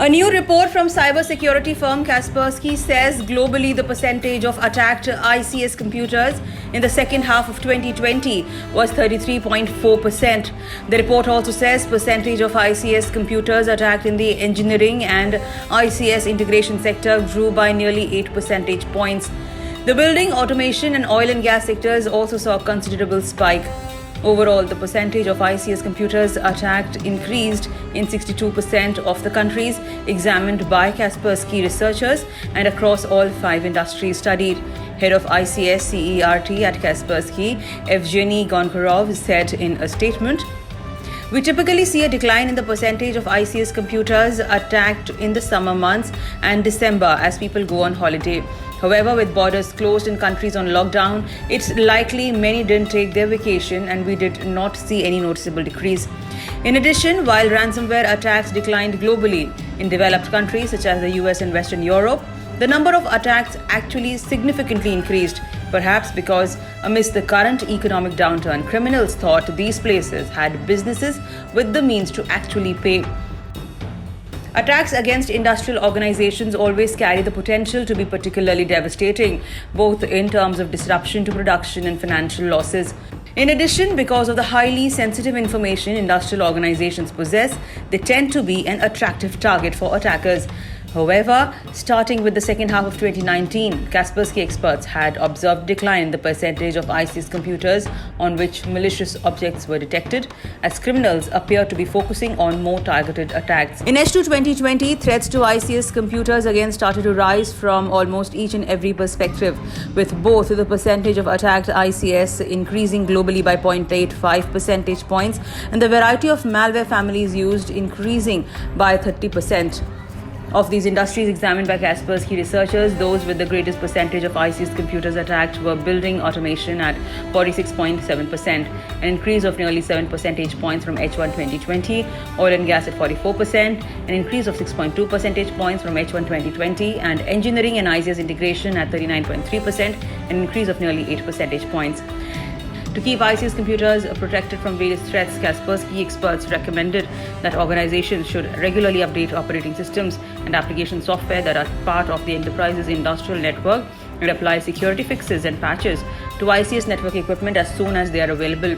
A new report from cybersecurity firm Kaspersky says globally the percentage of attacked ICS computers in the second half of 2020 was 33.4%. The report also says percentage of ICS computers attacked in the engineering and ICS integration sector grew by nearly 8 percentage points. The building, automation and oil and gas sectors also saw a considerable spike. Overall, the percentage of ICS computers attacked increased in 62% of the countries examined by Kaspersky researchers and across all 5 industries studied. Head of ICS CERT at Kaspersky, Evgeny Gonkarov, said in a statement, "We typically see a decline in the percentage of ICS computers attacked in the summer months and December as people go on holiday. However, with borders closed and countries on lockdown, it's likely many didn't take their vacation and we did not see any noticeable decrease." In addition, while ransomware attacks declined globally in developed countries such as the US and Western Europe, the number of attacks actually significantly increased, perhaps because amidst the current economic downturn, criminals thought these places had businesses with the means to actually pay. Attacks against industrial organizations always carry the potential to be particularly devastating, both in terms of disruption to production and financial losses. In addition, because of the highly sensitive information industrial organizations possess, they tend to be an attractive target for attackers. However, starting with the second half of 2019, Kaspersky experts had observed decline in the percentage of ICS computers on which malicious objects were detected, as criminals appear to be focusing on more targeted attacks. In H2 2020, threats to ICS computers again started to rise from almost each and every perspective, with both the percentage of attacked ICS increasing globally by 0.85 percentage points and the variety of malware families used increasing by 30%. Of these industries examined by Kaspersky researchers, those with the greatest percentage of ICS computers attacked were building automation at 46.7%, an increase of nearly 7 percentage points from H1 2020, oil and gas at 44%, an increase of 6.2 percentage points from H1 2020, and engineering and ICS integration at 39.3%, an increase of nearly 8 percentage points. To keep ICS computers protected from various threats, Kaspersky experts recommended that organizations should regularly update operating systems and application software that are part of the enterprise's industrial network and apply security fixes and patches to ICS network equipment as soon as they are available.